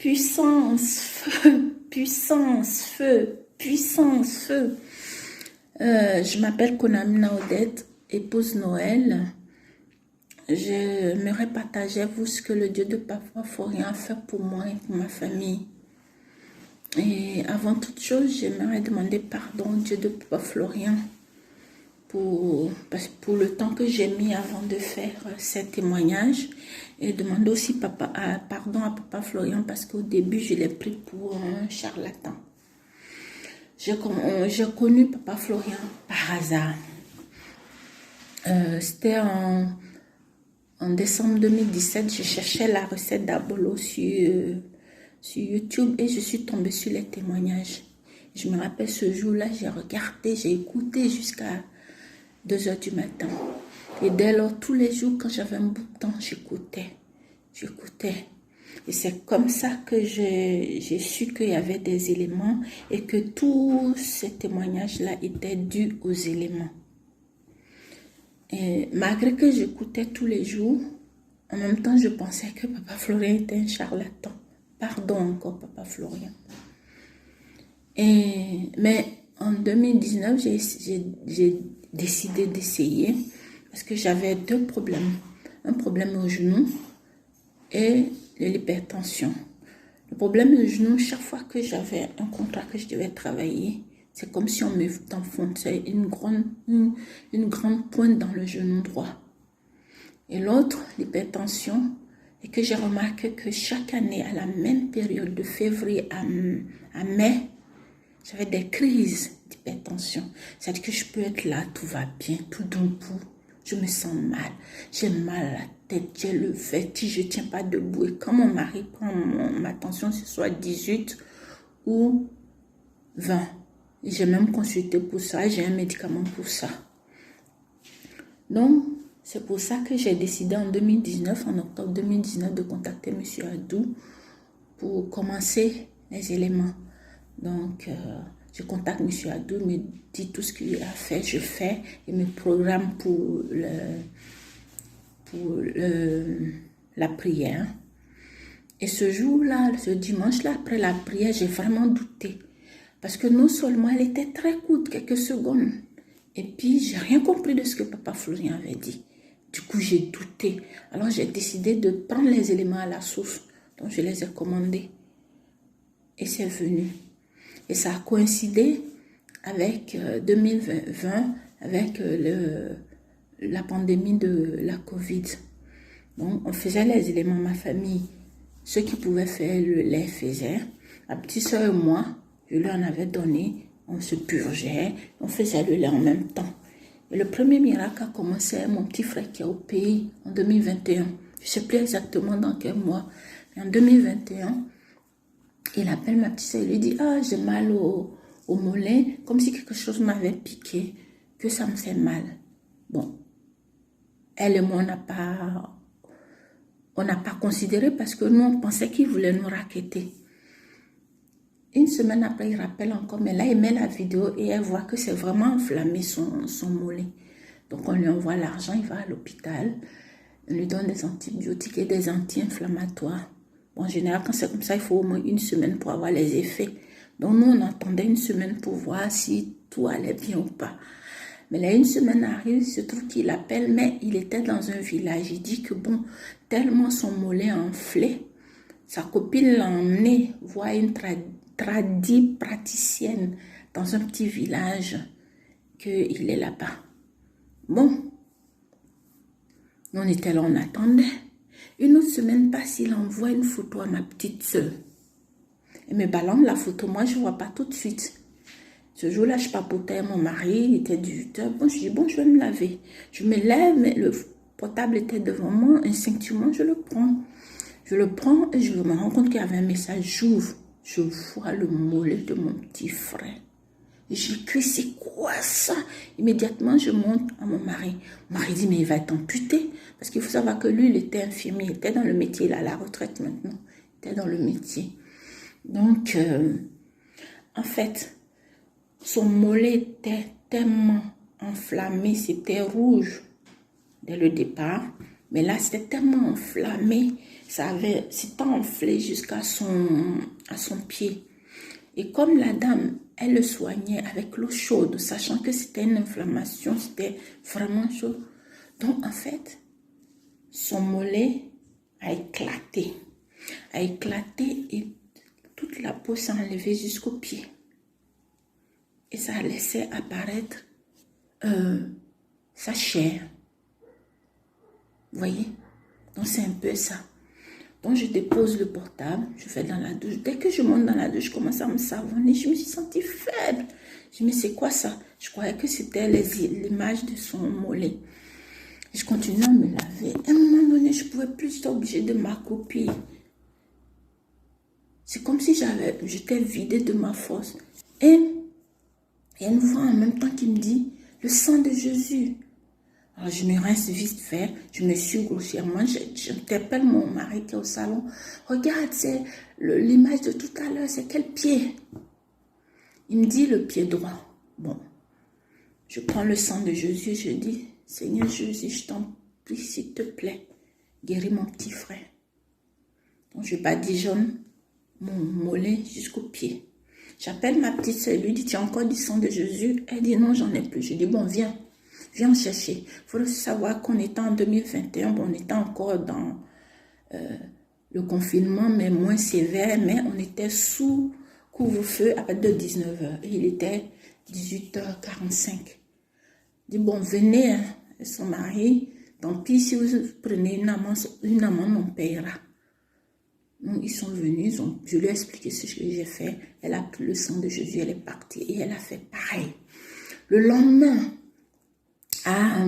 Puissance, feu, puissance, feu, puissance, feu. Je m'appelle Konamina Odette, épouse Noël. J'aimerais partager avec vous ce que le Dieu de Papa Florian a fait pour moi et pour ma famille. Et avant toute chose, j'aimerais demander pardon au Dieu de Papa Florian pour le temps que j'ai mis avant de faire ces témoignages. Et demander aussi pardon à Papa Florian parce qu'au début, je l'ai pris pour un charlatan. J'ai connu Papa Florian par hasard. C'était en décembre 2017, je cherchais la recette d'abolo sur YouTube et je suis tombée sur les témoignages. Je me rappelle ce jour-là, j'ai regardé, j'ai écouté jusqu'à 2 h du matin. Et dès lors, tous les jours, quand j'avais un bout de temps, j'écoutais. Et c'est comme ça que j'ai su qu'il y avait des éléments et que tous ces témoignages-là étaient dus aux éléments. Et malgré que j'écoutais tous les jours, en même temps, je pensais que Papa Florian était un charlatan. Pardon encore, Papa Florian. Mais en 2019, j'ai décidé d'essayer parce que j'avais 2 problèmes. Un problème au genou et de l'hypertension. Le problème au genou, chaque fois que j'avais un contrat que je devais travailler, c'est comme si on me enfonçait une grande pointe dans le genou droit. Et l'autre, l'hypertension, et que j'ai remarqué que chaque année, à la même période de février à mai, j'avais des crises d'hypertension. C'est-à-dire que je peux être là, tout va bien, tout d'un coup, je me sens mal. J'ai mal à la tête, j'ai le vertige, je ne tiens pas debout. Et quand mon mari prend ma tension, ce soit 18 ou 20. J'ai même consulté pour ça, j'ai un médicament pour ça. Donc, c'est pour ça que j'ai décidé en octobre 2019, de contacter M. Adou pour commencer les éléments. Donc, je contacte M. Adou, il me dit tout ce qu'il a fait, je fais, et me programme pour la prière. Et ce jour-là, ce dimanche-là, après la prière, j'ai vraiment douté. Parce que non seulement elle était très courte, quelques secondes, et puis j'ai rien compris de ce que Papa Florian avait dit. Du coup, j'ai douté. Alors, j'ai décidé de prendre les éléments à la source. Donc, je les ai commandés. Et c'est venu. Et ça a coïncidé avec 2020, avec la pandémie de la Covid. Donc, on faisait les éléments, ma famille. Ceux qui pouvaient faire le lait faisaient. Ma petite soeur et moi, je lui en avais donné. On se purgeait. On faisait le lait en même temps. Et le premier miracle a commencé avec mon petit frère qui est au pays en 2021. Je ne sais plus exactement dans quel mois. Mais en 2021, il appelle ma petite soeur et lui dit « Ah, j'ai mal au mollet, comme si quelque chose m'avait piqué, que ça me fait mal. » Bon, elle et moi, on n'a pas considéré parce que nous, on pensait qu'il voulait nous racketter. Une semaine après, il rappelle encore, mais là, il met la vidéo et elle voit que c'est vraiment enflammé son mollet. Donc, on lui envoie l'argent, il va à l'hôpital, on lui donne des antibiotiques et des anti-inflammatoires. Bon, en général, quand c'est comme ça, il faut au moins 1 semaine pour avoir les effets. Donc, nous, on attendait 1 semaine pour voir si tout allait bien ou pas. Mais là, 1 semaine arrive, il se trouve qu'il appelle, mais il était dans un village. Il dit que bon, tellement son mollet a enflé, sa copine l'a emmené voir une praticienne dans un petit village, qu'il est là-bas. Bon, on était là, on attendait. 1 autre semaine passe, il envoie une photo à ma petite soeur. Elle me balance la photo, moi je ne vois pas tout de suite. Ce jour-là, je papotais à mon mari, il était 18 h. Bon, je dis, bon, je vais me laver. Je me lève, mais le portable était devant moi, instinctivement, je le prends. Je le prends et je me rends compte qu'il y avait un message. J'ouvre, je vois le mollet de mon petit frère. J'écris, c'est quoi ça? Immédiatement, je monte à mon mari. Mon mari dit, mais il va être amputé. Parce qu'il faut savoir que lui, il était infirmier, il était dans le métier, il a la retraite maintenant. Il était dans le métier. Donc, en fait, son mollet était tellement enflammé, c'était rouge dès le départ. Mais là, c'était tellement enflammé, c'était enflé jusqu'à son pied. Et comme la dame, elle le soignait avec l'eau chaude, sachant que c'était une inflammation, c'était vraiment chaud. Donc, en fait, son mollet a éclaté. Et toute la peau s'est enlevée jusqu'au pied. Et ça a laissé apparaître sa chair. Vous voyez? Donc, c'est un peu ça. Donc, je dépose le portable, je vais dans la douche. Dès que je monte dans la douche, je commence à me savonner. Je me suis sentie faible. Je me dis, c'est quoi ça? Je croyais que c'était l'image de son mollet. Je continuais à me laver. À un moment donné, je ne pouvais plus, j'étais obligée de m'accroupir. C'est comme si j'étais vidée de ma force. Et il y a une voix en même temps qui me dit, le sang de Jésus. Alors, je me rince vite fait, je me suis grossièrement, j'interpelle mon mari qui est au salon. Regarde, c'est l'image de tout à l'heure, c'est quel pied? Il me dit le pied droit. Bon, je prends le sang de Jésus, je dis, Seigneur Jésus, je t'en prie, s'il te plaît, guéris mon petit frère. Donc, je badigeonne mon mollet jusqu'au pied. J'appelle ma petite sœur, elle lui dit, tu as encore du sang de Jésus? Elle dit, non, j'en ai plus. Je dis, bon, viens en chercher. Il faut savoir qu'on était en 2021, bon, on était encore dans le confinement, mais moins sévère, mais on était sous couvre-feu à partir de 19h. Et il était 18h45. Je dis, bon, venez, hein. Son mari, tant pis, si vous prenez une amende, on payera. Donc, ils sont venus, je lui ai expliqué ce que j'ai fait. Elle a pris le sang de Jésus, elle est partie et elle a fait pareil. Le lendemain, à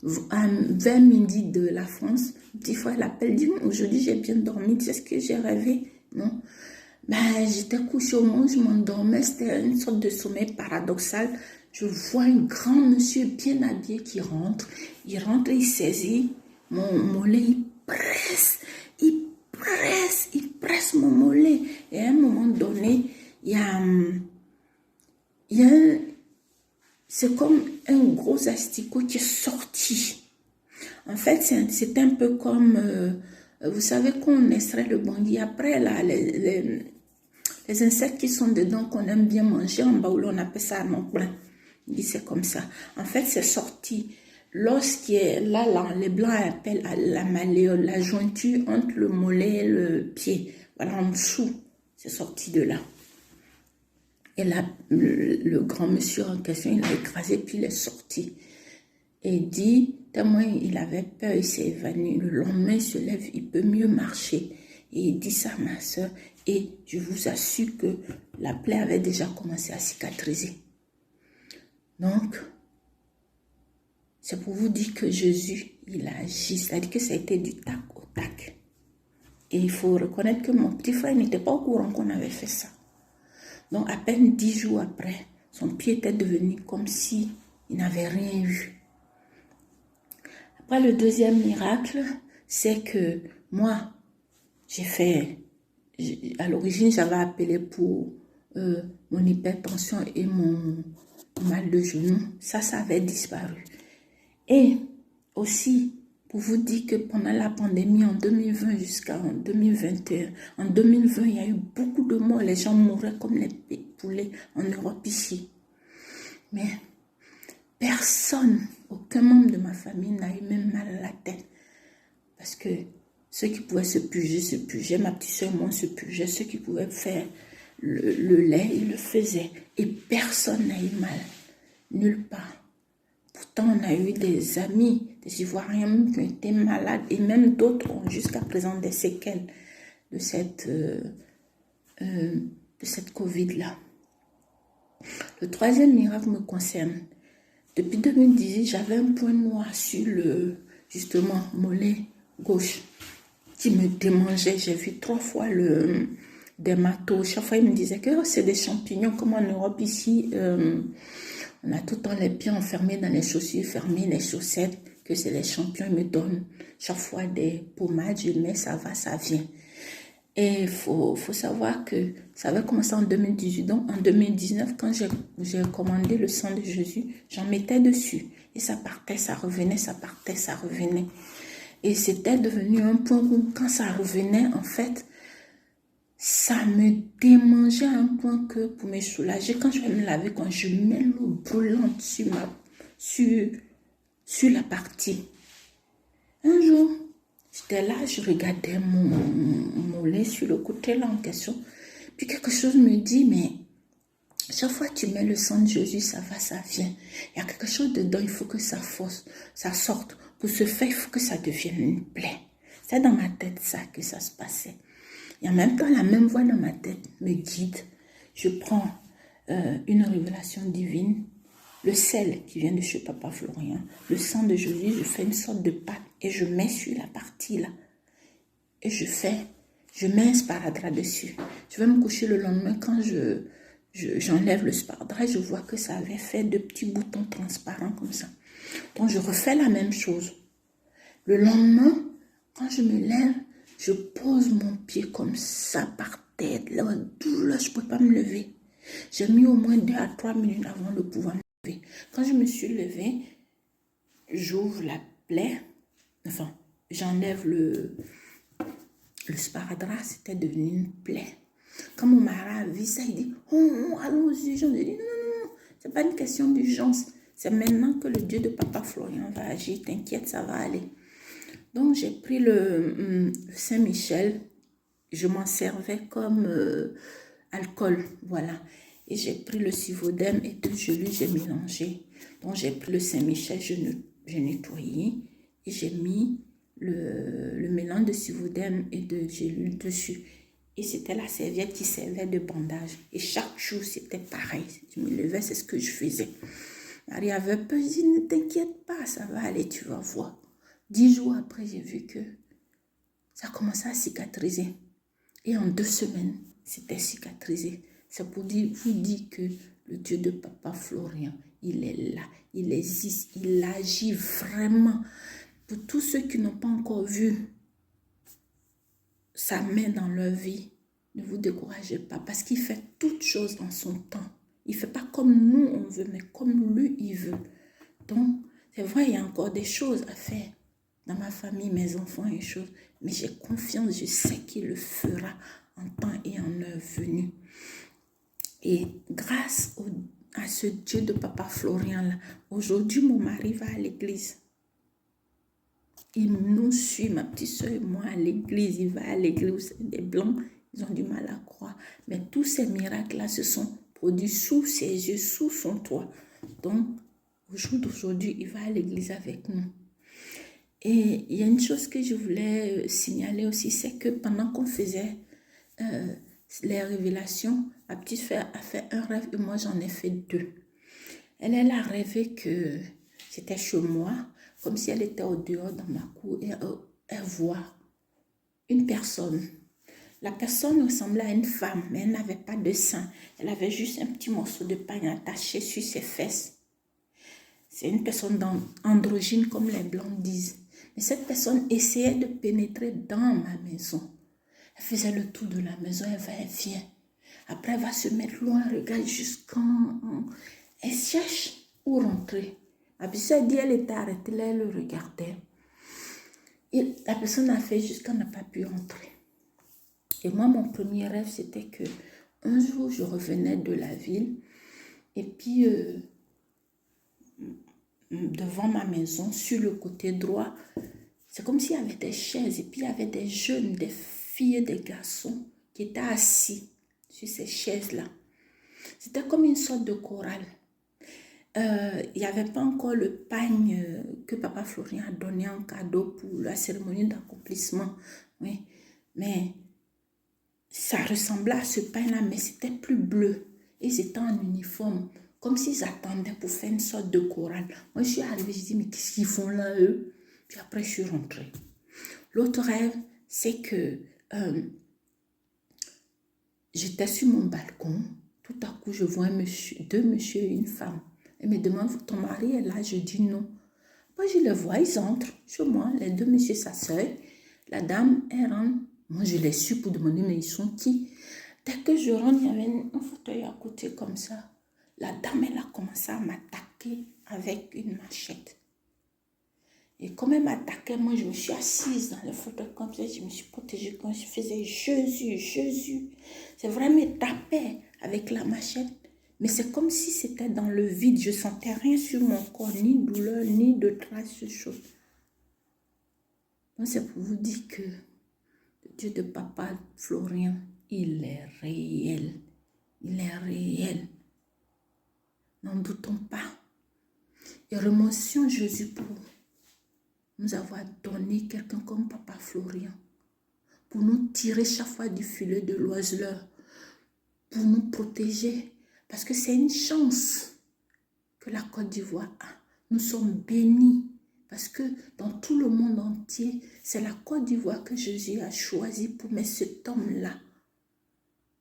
20 midi de la France, des fois elle appelle, dit, aujourd'hui j'ai bien dormi, tu sais ce que j'ai rêvé? Non. Ben, j'étais couchée au monde, je m'endormais, c'était une sorte de sommeil paradoxal. Je vois un grand monsieur bien habillé qui rentre. Il rentre, il saisit mon mollet, il presse mon mollet. Et à un moment donné, c'est comme un gros asticot qui est sorti. En fait, c'est un peu comme, vous savez, qu'on extrait le bandit. Après, là, les insectes qui sont dedans, qu'on aime bien manger, en bas, on appelle ça mon plein. C'est comme ça. En fait, c'est sorti. Là, les blancs appellent la malléole, la jointure entre le mollet et le pied. Voilà, en dessous, c'est sorti de là. Et là, le grand monsieur en question, il a écrasé, puis il est sorti. Et il dit, tellement il avait peur, il s'est évanoui. Le lendemain, il se lève, il peut mieux marcher. Et il dit ça à ma soeur. Et je vous assure que la plaie avait déjà commencé à cicatriser. Donc, c'est pour vous dire que Jésus, il a agi. C'est-à-dire que ça a été du tac au tac. Et il faut reconnaître que mon petit frère n'était pas au courant qu'on avait fait ça. Donc, à peine 10 jours après, son pied était devenu comme si il n'avait rien eu. Après, le deuxième miracle, c'est que moi, à l'origine, j'avais appelé pour mon hypertension et mon mal de genou. Ça avait disparu. Et aussi, pour vous dire que pendant la pandémie en 2020 jusqu'en 2021, en 2020, il y a eu beaucoup de morts. Les gens mouraient comme les poulets en Europe ici. Mais personne, aucun membre de ma famille n'a eu même mal à la tête. Parce que ceux qui pouvaient se pugeaient. Ma petite soeur, moi, se pugeait. Ceux qui pouvaient faire le lait, ils le faisaient. Et personne n'a eu mal. Nulle part. Pourtant, on a eu des amis, des Ivoiriens qui ont été malades. Et même d'autres ont jusqu'à présent des séquelles de cette Covid-là. Le troisième miracle me concerne. Depuis 2018, j'avais un point noir sur justement, mollet gauche qui me démangeait. J'ai vu 3 fois le dermato. Chaque fois, il me disait que c'est des champignons, comme en Europe ici. On a tout le temps les pieds enfermés dans les chaussures, fermés les chaussettes, que c'est les champignons. Ils me donnent chaque fois des pommades, je mets, ça va, ça vient. Et il faut savoir que ça avait commencé en 2018. Donc, en 2019, quand j'ai commandé le sang de Jésus, j'en mettais dessus. Et ça partait, ça revenait, ça partait, ça revenait. Et c'était devenu un point où quand ça revenait, en fait, ça me démangeait à un point que pour me soulager, quand je vais me laver, quand je mets l'eau brûlante sur la partie. Un jour, j'étais là, je regardais mon lait sur le côté là en question. Puis quelque chose me dit, mais chaque fois que tu mets le sang de Jésus, ça va, ça vient. Il y a quelque chose dedans, il faut que ça sorte. Pour ce faire, il faut que ça devienne une plaie. C'est dans ma tête ça que ça se passait. Et en même temps, la même voix dans ma tête me guide. Je prends une révélation divine, le sel qui vient de chez Papa Florian, le sang de Jésus, je fais une sorte de pâte et je mets sur la partie là. Et je mets un sparadrap dessus. Je vais me coucher le lendemain quand j'enlève le sparadrap, je vois que ça avait fait de petits boutons transparents comme ça. Donc je refais la même chose. Le lendemain, quand je me lève, je pose mon pied comme ça par terre. Là, je ne peux pas me lever. J'ai mis au moins 2 à 3 minutes avant de pouvoir me lever. Quand je me suis levée, j'ouvre la plaie. Enfin, j'enlève le sparadrap, c'était devenu une plaie. Quand mon mari a vu ça, il dit, oh, allons aux urgences. Je dis, non, c'est pas une question d'urgence. C'est maintenant que le Dieu de Papa Florian va agir. T'inquiète, ça va aller. Donc, j'ai pris le Saint-Michel. Je m'en servais comme alcool, voilà. Et j'ai pris le Sivodem et de gelule, j'ai mélangé. Donc, j'ai pris le Saint-Michel, j'ai nettoyé et j'ai mis le mélange de Sivodem et de gelule dessus. Et c'était la serviette qui servait de bandage. Et chaque jour, c'était pareil. Je me levais, c'est ce que je faisais. Marie avait peur, je dis, ne t'inquiète pas, ça va aller, tu vas voir. 10 jours après, j'ai vu que ça commençait à cicatriser. Et en 2 semaines, c'était cicatrisé. C'est pour vous dire que le Dieu de Papa Florian, il est là, il existe, il agit vraiment. Pour tous ceux qui n'ont pas encore vu sa main dans leur vie, ne vous découragez pas parce qu'il fait toutes choses en son temps. Il ne fait pas comme nous on veut, mais comme lui il veut. Donc, c'est vrai, il y a encore des choses à faire dans ma famille, mes enfants et choses, mais j'ai confiance, je sais qu'il le fera en temps et en heure venue. Et grâce à ce Dieu de Papa Florian là, aujourd'hui mon mari va à l'église. Il nous suit, ma petite soeur et moi, à l'église. Il va à l'église. Des blancs, ils ont du mal à croire. Mais tous ces miracles-là se sont produits sous ses yeux, sous son toit. Donc, au jour d'aujourd'hui, il va à l'église avec nous. Et il y a une chose que je voulais signaler aussi, c'est que pendant qu'on faisait les révélations, ma petite soeur a fait un rêve et moi, j'en ai fait 2. Elle a rêvé que c'était chez moi, comme si elle était au dehors dans ma cour et elle voit une personne. La personne ressemblait à une femme, mais elle n'avait pas de sein. Elle avait juste un petit morceau de pain attaché sur ses fesses. C'est une personne androgyne, comme les blancs disent. Mais cette personne essayait de pénétrer dans ma maison. Elle faisait le tour de la maison, elle va, elle vient. Après, elle va se mettre loin, elle regarde jusqu'en... Elle cherche où rentrer. La personne dit, elle était arrêtée, là, elle le regardait. Et la personne a fait jusqu'à n'a pas pu rentrer. Et moi, mon premier rêve, c'était que un jour, je revenais de la ville et puis devant ma maison, sur le côté droit, c'est comme s'il y avait des chaises et puis il y avait des jeunes, des filles et des garçons qui étaient assis sur ces chaises-là. C'était comme une sorte de chorale. Il n'y avait pas encore le pagne que Papa Florian a donné en cadeau pour la cérémonie d'accomplissement. Oui. Mais ça ressemblait à ce pagne-là, mais c'était plus bleu. Ils étaient en uniforme, comme s'ils attendaient pour faire une sorte de chorale. Moi, je suis arrivée, je dis, mais qu'est-ce qu'ils font là, eux? Puis après, je suis rentrée. L'autre rêve, c'est que j'étais sur mon balcon. Tout à coup, je vois deux messieurs et une femme. Elle me demande, ton mari est là? Je dis non. Moi, je les vois, ils entrent chez moi. Les 2 messieurs s'asseyent. La dame, elle rentre. Moi, je les suis pour demander, mais ils sont qui? Dès que je rentre, il y avait un fauteuil à côté comme ça. La dame, elle a commencé à m'attaquer avec une machette. Et quand elle m'attaquait, moi, je me suis assise dans le fauteuil comme ça. Je me suis protégée quand je faisais Jésus, Jésus. C'est vrai, elle me tapait avec la machette. Mais c'est comme si c'était dans le vide. Je ne sentais rien sur mon corps, ni douleur, ni de traces de choses. Donc, c'est pour vous dire que le Dieu de Papa Florian, il est réel. Il est réel. N'en doutons pas. Et remercions Jésus pour nous avoir donné quelqu'un comme Papa Florian, pour nous tirer chaque fois du filet de l'oiseleur, pour nous protéger, parce que c'est une chance que la Côte d'Ivoire a. Nous sommes bénis, parce que dans tout le monde entier, c'est la Côte d'Ivoire que Jésus a choisi pour mettre cet homme-là,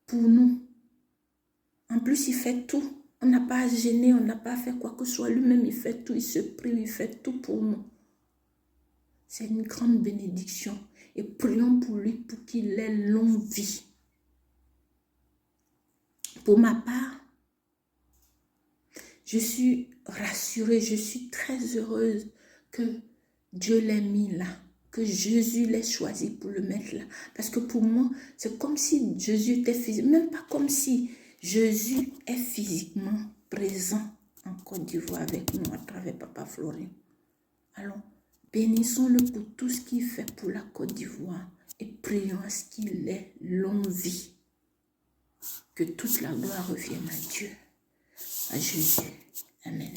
pour nous. En plus, il fait tout. On n'a pas à gêner, on n'a pas à faire quoi que ce soit. Lui-même, il fait tout, il se prive, il fait tout pour nous. C'est une grande bénédiction. Et prions pour lui, pour qu'il ait longue vie. Pour ma part, je suis rassurée, je suis très heureuse que Dieu l'ait mis là, que Jésus l'ait choisi pour le mettre là. Parce que pour moi, c'est comme si Jésus était physiquement, même pas comme si Jésus est physiquement présent en Côte d'Ivoire avec nous à travers Papa Florian. Alors, bénissons-le pour tout ce qu'il fait pour la Côte d'Ivoire et prions à ce qu'il ait longue vie. Que toute la gloire revienne à Dieu, à Jésus. Amen.